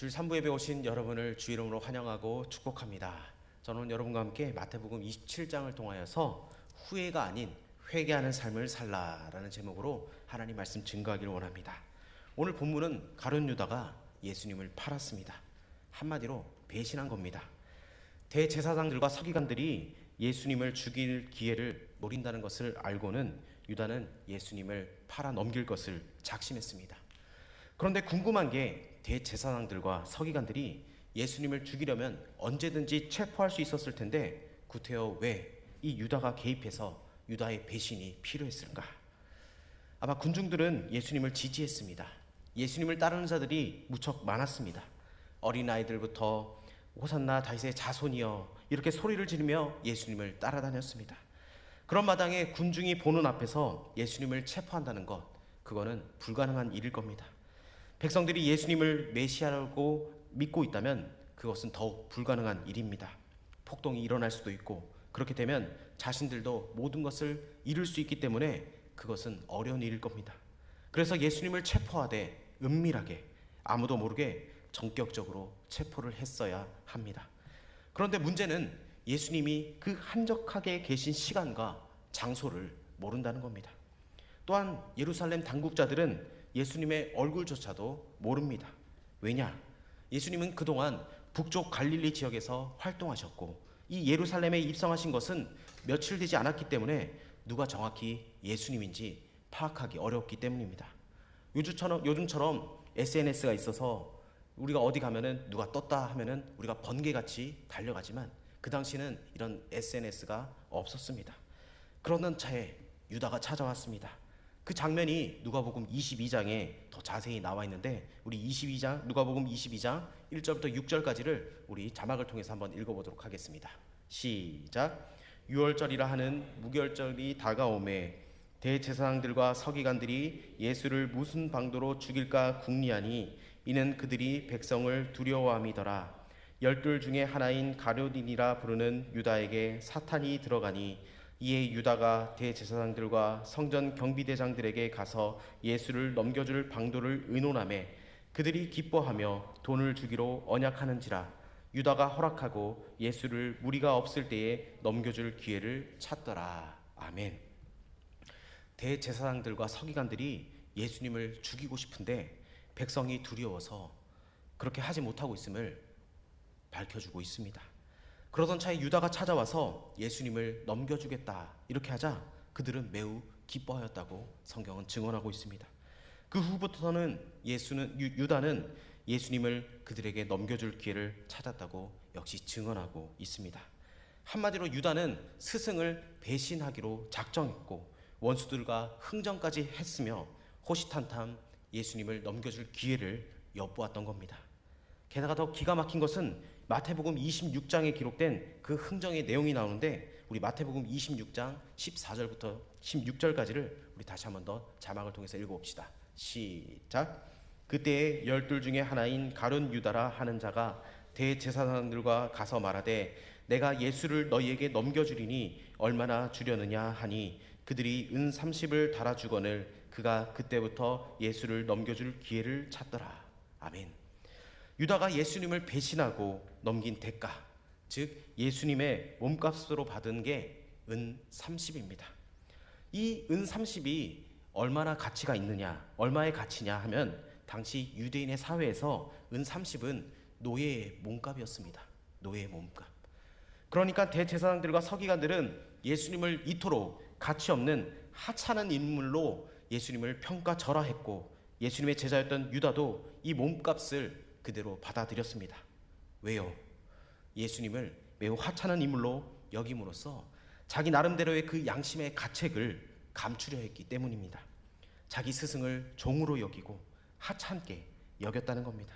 주일 3부 예배 오신 여러분을 주 이름으로 환영하고 축복합니다. 저는 여러분과 함께 마태복음 27장을 통하여서 후회가 아닌 회개하는 삶을 살라라는 제목으로 하나님 말씀 증거하기를 원합니다. 오늘 본문은 가룟 유다가 예수님을 팔았습니다. 한마디로 배신한 겁니다. 대제사장들과 서기관들이 예수님을 죽일 기회를 노린다는 것을 알고는 유다는 예수님을 팔아 넘길 것을 작심했습니다. 그런데 궁금한 게 대제사장들과 서기관들이 예수님을 죽이려면 언제든지 체포할 수 있었을 텐데 구태여 왜 이 유다가 개입해서 유다의 배신이 필요했을까? 아마 군중들은 예수님을 지지했습니다. 예수님을 따르는 자들이 무척 많았습니다. 어린아이들부터 호산나 다윗의 자손이여 이렇게 소리를 지르며 예수님을 따라다녔습니다. 그런 마당에 군중이 보는 앞에서 예수님을 체포한다는 것, 그거는 불가능한 일일 겁니다. 백성들이 예수님을 메시아라고 믿고 있다면 그것은 더욱 불가능한 일입니다. 폭동이 일어날 수도 있고 그렇게 되면 자신들도 모든 것을 잃을 수 있기 때문에 그것은 어려운 일일 겁니다. 그래서 예수님을 체포하되 은밀하게 아무도 모르게 전격적으로 체포를 했어야 합니다. 그런데 문제는 예수님이 그 한적하게 계신 시간과 장소를 모른다는 겁니다. 또한 예루살렘 당국자들은 예수님의 얼굴조차도 모릅니다. 왜냐? 예수님은 그동안 북쪽 갈릴리 지역에서 활동하셨고 이 예루살렘에 입성하신 것은 며칠 되지 않았기 때문에 누가 정확히 예수님인지 파악하기 어렵기 때문입니다. 요즘처럼 SNS가 있어서 우리가 어디 가면은 누가 떴다 하면은 우리가 번개같이 달려가지만 그 당시는 이런 SNS가 없었습니다. 그러던 차에 유다가 찾아왔습니다. 그 장면이 누가복음 22장에 더 자세히 나와 있는데 우리 누가복음 22장 1절부터 6절까지를 우리 자막을 통해서 한번 읽어보도록 하겠습니다. 시작. 유월절이라 하는 무교절이 다가오매 대제사장들과 서기관들이 예수를 무슨 방도로 죽일까 궁리하니 이는 그들이 백성을 두려워함이더라. 12 중에 하나인 가룟이라 부르는 유다에게 사탄이 들어가니 이에 유다가 대제사장들과 성전 경비대장들에게 가서 예수를 넘겨줄 방도를 의논하매 그들이 기뻐하며 돈을 주기로 언약하는지라. 유다가 허락하고 예수를 무리가 없을 때에 넘겨줄 기회를 찾더라. 아멘. 대제사장들과 서기관들이 예수님을 죽이고 싶은데 백성이 두려워서 그렇게 하지 못하고 있음을 밝혀주고 있습니다. 그러던 차에 유다가 찾아와서 예수님을 넘겨주겠다 이렇게 하자 그들은 매우 기뻐하였다고 성경은 증언하고 있습니다. 그 후부터는 유다는 예수님을 그들에게 넘겨줄 기회를 찾았다고 역시 증언하고 있습니다. 한마디로 유다는 스승을 배신하기로 작정했고 원수들과 흥정까지 했으며 호시탐탐 예수님을 넘겨줄 기회를 엿보았던 겁니다. 게다가 더 기가 막힌 것은 마태복음 26장에 기록된 그 흥정의 내용이 나오는데 우리 마태복음 26장 14절부터 16절까지를 우리 다시 한번 더 자막을 통해서 읽어봅시다. 시작. 그때에 12 중에 하나인 가룟 유다라 하는 자가 대제사장들과 가서 말하되 내가 예수를 너희에게 넘겨주리니 얼마나 주려느냐 하니 그들이 은 30을 달아주거늘 그가 그때부터 예수를 넘겨줄 기회를 찾더라. 아멘. 유다가 예수님을 배신하고 넘긴 대가, 즉 예수님의 몸값으로 받은 게 은 30입니다. 이 은 30이 얼마나 가치가 있느냐, 얼마의 가치냐 하면 당시 유대인의 사회에서 은 30은 노예의 몸값이었습니다. 노예의 몸값. 그러니까 대제사장들과 서기관들은 예수님을 이토록 가치 없는 하찮은 인물로 예수님을 평가절하했고 예수님의 제자였던 유다도 이 몸값을 그대로 받아들였습니다. 왜요? 예수님을 매우 하찮은 인물로 여김으로써 자기 나름대로의 그 양심의 가책을 감추려 했기 때문입니다. 자기 스승을 종으로 여기고 하찮게 여겼다는 겁니다.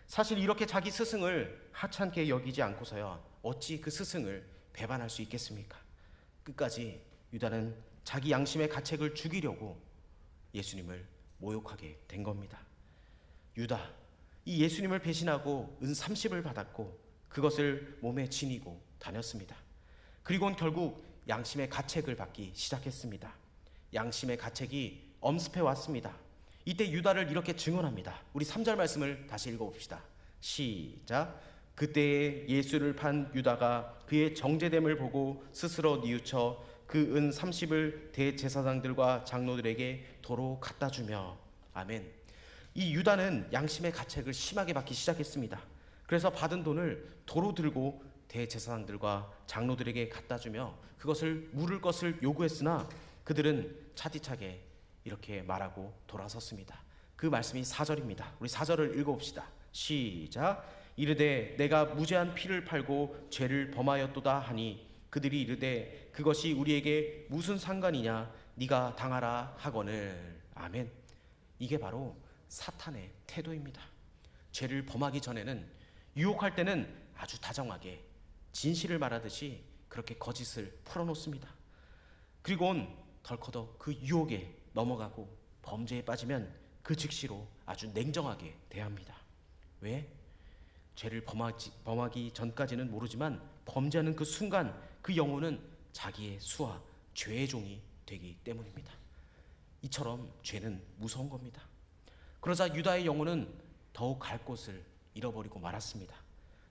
사실 이렇게 자기 스승을 하찮게 여기지 않고서야 어찌 그 스승을 배반할 수 있겠습니까? 끝까지 유다는 자기 양심의 가책을 죽이려고 예수님을 모욕하게 된 겁니다. 유다, 이 예수님을 배신하고 은 30을 받았고 그것을 몸에 지니고 다녔습니다. 그리고는 결국 양심의 가책을 받기 시작했습니다. 양심의 가책이 엄습해 왔습니다. 이때 유다를 이렇게 증언합니다. 우리 3절 말씀을 다시 읽어봅시다. 시작. 그때에 예수를 판 유다가 그의 정죄됨을 보고 스스로 뉘우쳐 그 은 30을 대제사장들과 장로들에게 도로 갖다 주며. 아멘. 이 유다는 양심의 가책을 심하게 받기 시작했습니다. 그래서 받은 돈을 도로 들고 대제사장들과 장로들에게 갖다 주며 그것을 물을 것을 요구했으나 그들은 차디차게 이렇게 말하고 돌아섰습니다. 그 말씀이 4절입니다. 우리 4절을 읽어봅시다. 시작. 이르되 내가 무죄한 피를 팔고 죄를 범하였도다 하니 그들이 이르되 그것이 우리에게 무슨 상관이냐 네가 당하라 하거늘. 아멘. 이게 바로 사탄의 태도입니다. 죄를 범하기 전에는, 유혹할 때는 아주 다정하게 진실을 말하듯이 그렇게 거짓을 풀어놓습니다. 그리고는 덜커덕 그 유혹에 넘어가고 범죄에 빠지면 그 즉시로 아주 냉정하게 대합니다. 왜? 죄를 범하기 전까지는 모르지만 범죄하는 그 순간 그 영혼은 자기의 수와 죄의 종이 되기 때문입니다. 이처럼 죄는 무서운 겁니다. 그러자 유다의 영혼은 더욱 갈 곳을 잃어버리고 말았습니다.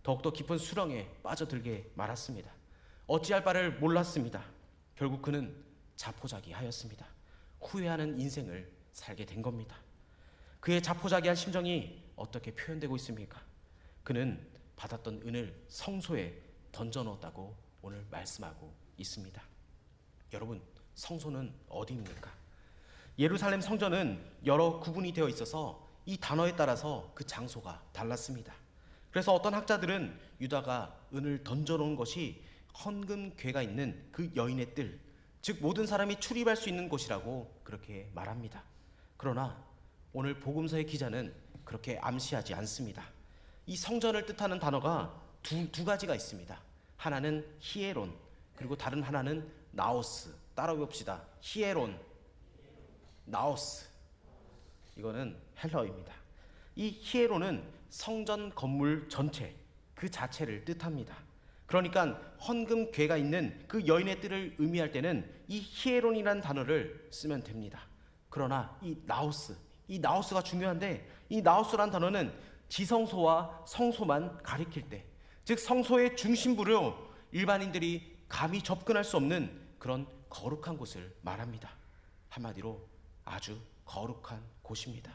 더욱더 깊은 수렁에 빠져들게 말았습니다. 어찌할 바를 몰랐습니다. 결국 그는 자포자기하였습니다. 후회하는 인생을 살게 된 겁니다. 그의 자포자기한 심정이 어떻게 표현되고 있습니까? 그는 받았던 은을 성소에 던져넣었다고 오늘 말씀하고 있습니다. 여러분, 성소는 어디입니까? 예루살렘 성전은 여러 구분이 되어 있어서 이 단어에 따라서 그 장소가 달랐습니다. 그래서 어떤 학자들은 유다가 은을 던져놓은 것이 헌금궤가 있는 그 여인의 뜰, 즉 모든 사람이 출입할 수 있는 곳이라고 그렇게 말합니다. 그러나 오늘 복음서의 기자는 그렇게 암시하지 않습니다. 이 성전을 뜻하는 단어가 두 가지가 있습니다. 하나는 히에론, 그리고 다른 하나는 나오스. 따라 봅시다. 히에론, 나오스. 이거는 헬라어입니다. 이 히에론은 성전 건물 전체, 그 자체를 뜻합니다. 그러니까 헌금궤가 있는 그 여인의 뜰을 의미할 때는 이 히에론이라는 단어를 쓰면 됩니다. 그러나 이 나우스가 중요한데, 이 나우스라는 단어는 지성소와 성소만 가리킬 때, 즉 성소의 중심부로 일반인들이 감히 접근할 수 없는 그런 거룩한 곳을 말합니다. 한마디로 아주 거룩한 곳입니다.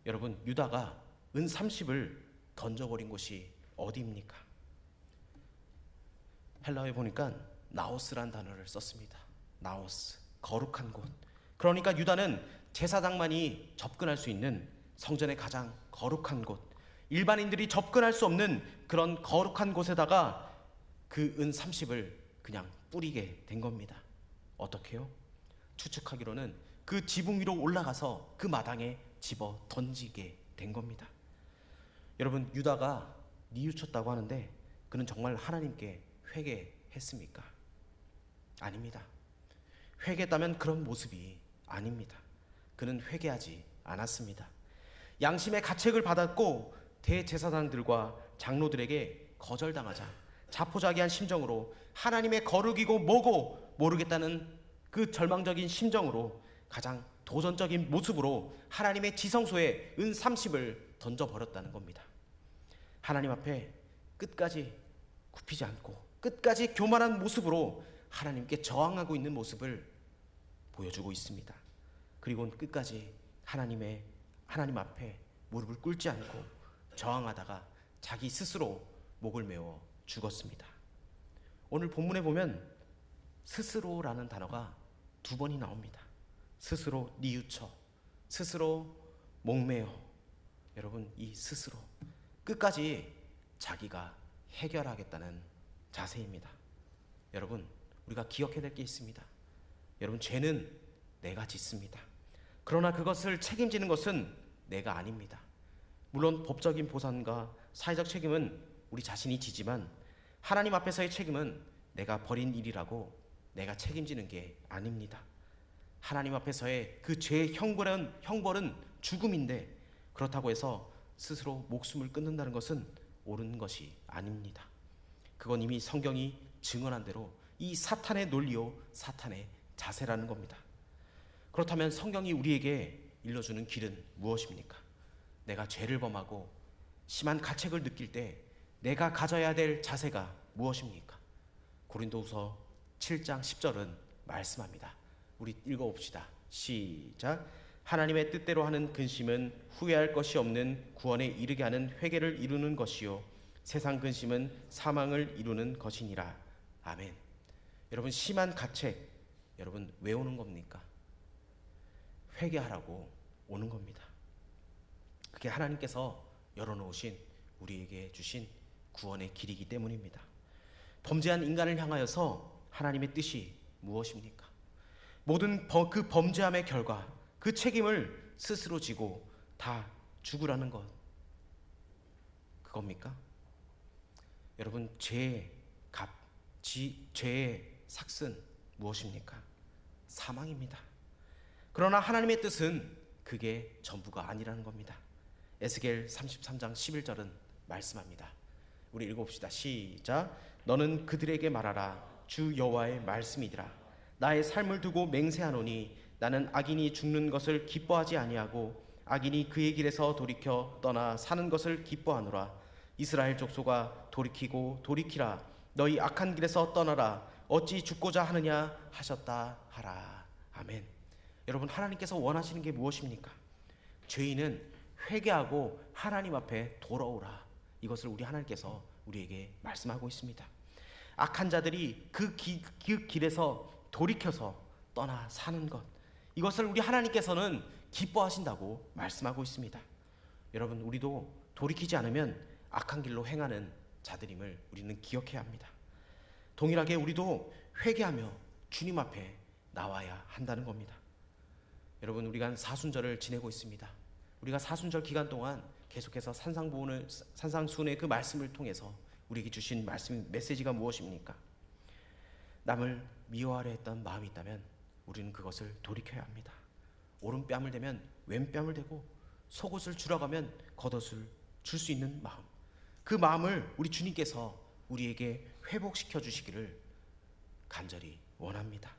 여러분, 유다가 은 30을 던져버린 곳이 어디입니까? 헬라어에 보니까 나오스란 단어를 썼습니다. 나오스, 거룩한 곳. 그러니까 유다는 제사장만이 접근할 수 있는 성전의 가장 거룩한 곳, 일반인들이 접근할 수 없는 그런 거룩한 곳에다가 그 은 30을 그냥 뿌리게 된 겁니다. 어떻게요? 추측하기로는 그 지붕 위로 올라가서 그 마당에 집어 던지게 된 겁니다. 여러분, 유다가 뉘우쳤다고 하는데 그는 정말 하나님께 회개했습니까? 아닙니다. 회개했다면 그런 모습이 아닙니다. 그는 회개하지 않았습니다. 양심의 가책을 받았고 대제사장들과 장로들에게 거절당하자 자포자기한 심정으로, 하나님의 거룩이고 뭐고 모르겠다는 그 절망적인 심정으로 가장 도전적인 모습으로 하나님의 지성소에 은 30을 던져버렸다는 겁니다. 하나님 앞에 끝까지 굽히지 않고 끝까지 교만한 모습으로 하나님께 저항하고 있는 모습을 보여주고 있습니다. 그리고는 끝까지 하나님 앞에 무릎을 꿇지 않고 저항하다가 자기 스스로 목을 메워 죽었습니다. 오늘 본문에 보면 스스로라는 단어가 2번이 나옵니다. 스스로 뉘우쳐, 스스로 목매어. 여러분, 이 스스로 끝까지 자기가 해결하겠다는 자세입니다. 여러분, 우리가 기억해야 될 게 있습니다. 여러분, 죄는 내가 짓습니다. 그러나 그것을 책임지는 것은 내가 아닙니다. 물론 법적인 보상과 사회적 책임은 우리 자신이 지지만 하나님 앞에서의 책임은 내가 벌인 일이라고 내가 책임지는 게 아닙니다. 하나님 앞에서의 그 죄의 형벌은 죽음인데, 그렇다고 해서 스스로 목숨을 끊는다는 것은 옳은 것이 아닙니다. 그건 이미 성경이 증언한 대로 이 사탄의 논리요, 사탄의 자세라는 겁니다. 그렇다면 성경이 우리에게 일러주는 길은 무엇입니까? 내가 죄를 범하고 심한 가책을 느낄 때 내가 가져야 될 자세가 무엇입니까? 고린도후서 7장 10절은 말씀합니다. 우리 읽어봅시다. 시작. 하나님의 뜻대로 하는 근심은 후회할 것이 없는 구원에 이르게 하는 회개를 이루는 것이요 세상 근심은 사망을 이루는 것이니라. 아멘. 여러분, 심한 가책 여러분 왜 오는 겁니까? 회개하라고 오는 겁니다. 그게 하나님께서 열어놓으신 우리에게 주신 구원의 길이기 때문입니다. 범죄한 인간을 향하여서 하나님의 뜻이 무엇입니까? 모든 그 범죄함의 결과 그 책임을 스스로 지고 다 죽으라는 것, 그겁니까? 여러분, 죄의 값, 죄의 삭은 무엇입니까? 사망입니다. 그러나 하나님의 뜻은 그게 전부가 아니라는 겁니다. 에스겔 33장 11절은 말씀합니다. 우리 읽어봅시다. 시작. 너는 그들에게 말하라. 주 여호와의 말씀이니라. 나의 삶을 두고 맹세하노니 나는 악인이 죽는 것을 기뻐하지 아니하고 악인이 그의 길에서 돌이켜 떠나 사는 것을 기뻐하노라. 이스라엘 족속아 돌이키고 돌이키라. 너희 악한 길에서 떠나라. 어찌 죽고자 하느냐 하셨다 하라. 아멘. 여러분, 하나님께서 원하시는 게 무엇입니까? 죄인은 회개하고 하나님 앞에 돌아오라. 이것을 우리 하나님께서 우리에게 말씀하고 있습니다. 악한 자들이 그 길에서 돌이켜서 떠나 사는 것, 이것을 우리 하나님께서는 기뻐하신다고 말씀하고 있습니다. 여러분, 우리도 돌이키지 않으면 악한 길로 행하는 자들임을 우리는 기억해야 합니다. 동일하게 우리도 회개하며 주님 앞에 나와야 한다는 겁니다. 여러분, 우리가 사순절을 지내고 있습니다. 우리가 사순절 기간 동안 계속해서 산상수훈의 그 말씀을 통해서 우리에게 주신 메시지가 무엇입니까? 남을 미워하려 했던 마음이 있다면 우리는 그것을 돌이켜야 합니다. 오른뺨을 대면 왼뺨을 대고 속옷을 주러가면 겉옷을 줄 수 있는 마음, 그 마음을 우리 주님께서 우리에게 회복시켜 주시기를 간절히 원합니다.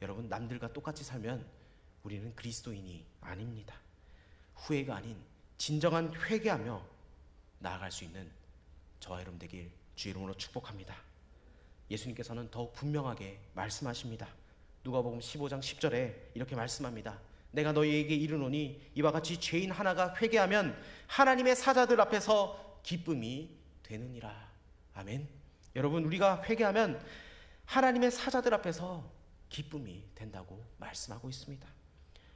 여러분, 남들과 똑같이 살면 우리는 그리스도인이 아닙니다. 후회가 아닌 진정한 회개하며 나아갈 수 있는 저와 여러분 되길 주 이름으로 축복합니다. 예수님께서는 더욱 분명하게 말씀하십니다. 누가복음 15장 10절에 이렇게 말씀합니다. 내가 너희에게 이르노니 이와 같이 죄인 하나가 회개하면 하나님의 사자들 앞에서 기쁨이 되느니라. 아멘. 여러분, 우리가 회개하면 하나님의 사자들 앞에서 기쁨이 된다고 말씀하고 있습니다.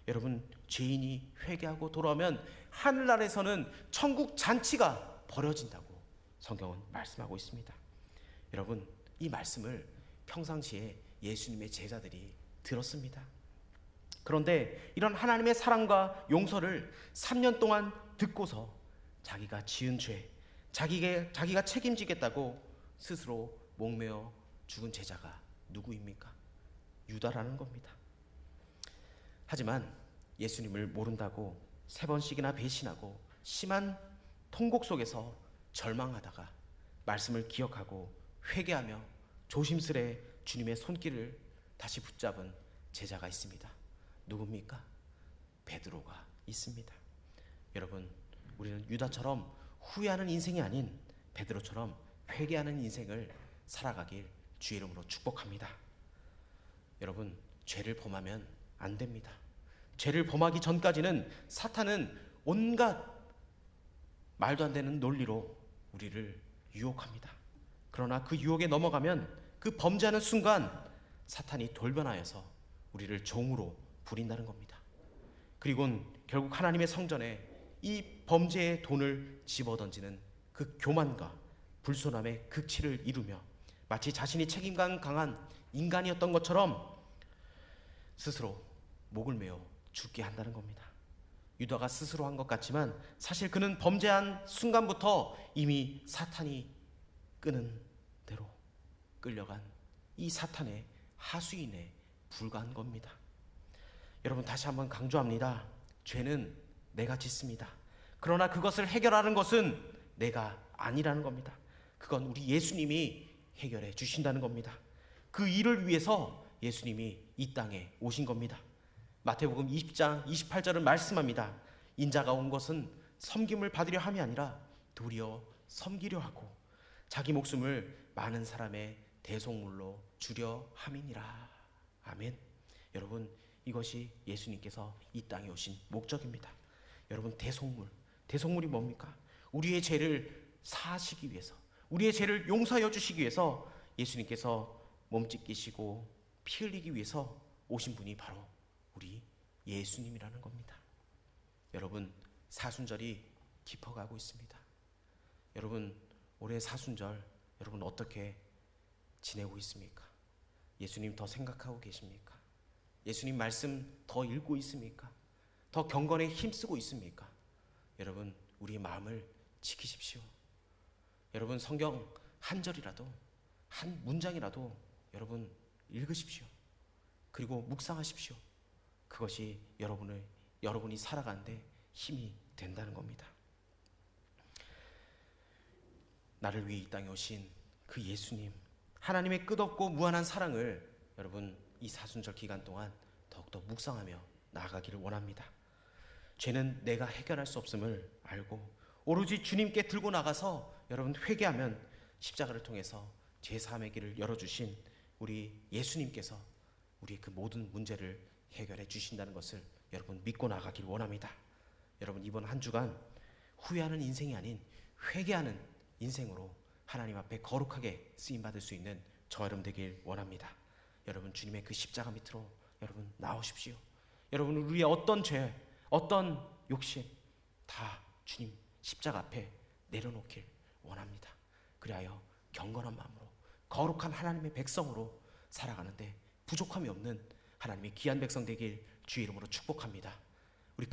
여러분, 죄인이 회개하고 돌아오면 하늘나라에서는 천국 잔치가 벌어진다고 성경은 말씀하고 있습니다. 여러분, 이 말씀을 평상시에 예수님의 제자들이 들었습니다. 그런데 이런 하나님의 사랑과 용서를 3년 동안 듣고서 자기가 지은 죄, 자기가 책임지겠다고 스스로 목매어 죽은 제자가 누구입니까? 유다라는 겁니다. 하지만 예수님을 모른다고 3번씩이나 배신하고 심한 통곡 속에서 절망하다가 말씀을 기억하고 회개하며 조심스레 주님의 손길을 다시 붙잡은 제자가 있습니다. 누굽니까? 베드로가 있습니다. 여러분, 우리는 유다처럼 후회하는 인생이 아닌 베드로처럼 회개하는 인생을 살아가길 주 이름으로 축복합니다. 여러분, 죄를 범하면 안 됩니다. 죄를 범하기 전까지는 사탄은 온갖 말도 안 되는 논리로 우리를 유혹합니다. 그러나 그 유혹에 넘어가면 그 범죄하는 순간 사탄이 돌변하여서 우리를 종으로 부린다는 겁니다. 그리고는 결국 하나님의 성전에 이 범죄의 돈을 집어던지는 그 교만과 불손함의 극치를 이루며 마치 자신이 책임감 강한 인간이었던 것처럼 스스로 목을 메어 죽게 한다는 겁니다. 유다가 스스로 한 것 같지만 사실 그는 범죄한 순간부터 이미 사탄이 끄는 대로 끌려간 이 사탄의 하수인에 불과한 겁니다. 여러분, 다시 한번 강조합니다. 죄는 내가 짓습니다. 그러나 그것을 해결하는 것은 내가 아니라는 겁니다. 그건 우리 예수님이 해결해 주신다는 겁니다. 그 일을 위해서 예수님이 이 땅에 오신 겁니다. 마태복음 20장 28절은 말씀합니다. 인자가 온 것은 섬김을 받으려 함이 아니라 도리어 섬기려 하고 자기 목숨을 많은 사람의 대속물로 주려 함이니라. 아멘. 여러분, 이것이 예수님께서 이 땅에 오신 목적입니다. 여러분, 대속물이 뭡니까? 우리의 죄를 사하시기 위해서, 우리의 죄를 용서하여 주시기 위해서 예수님께서 몸짓기시고 피 흘리기 위해서 오신 분이 바로 우리 예수님이라는 겁니다. 여러분, 사순절이 깊어가고 있습니다. 여러분, 올해 사순절 여러분 어떻게 지내고 있습니까? 예수님 더 생각하고 계십니까? 예수님 말씀 더 읽고 있습니까? 더 경건에 힘쓰고 있습니까? 여러분, 우리의 마음을 지키십시오. 여러분, 성경 한 절이라도, 한 문장이라도 여러분 읽으십시오. 그리고 묵상하십시오. 그것이 여러분이 살아가는데 힘이 된다는 겁니다. 나를 위해 이 땅에 오신 그 예수님, 하나님의 끝없고 무한한 사랑을 여러분 이 사순절 기간 동안 더욱더 묵상하며 나아가기를 원합니다. 죄는 내가 해결할 수 없음을 알고 오로지 주님께 들고 나가서 여러분 회개하면 십자가를 통해서 죄사함의 길을 열어주신 우리 예수님께서 우리의 그 모든 문제를 해결해 주신다는 것을 여러분 믿고 나가기를 원합니다. 여러분, 이번 한 주간 후회하는 인생이 아닌 회개하는 인생으로 하나님 앞에 거룩하게 쓰임받을 수 있는 저 여러분 되길 원합니다. 여러분, 주님의 그 십자가 밑으로 여러분 나오십시오. 여러분, 우리의 어떤 죄, 어떤 욕심 다 주님 십자가 앞에 내려놓길 원합니다. 그리하여 경건한 마음으로 거룩한 하나님의 백성으로 살아가는데 부족함이 없는 하나님의 귀한 백성 되길 주의 이름으로 축복합니다.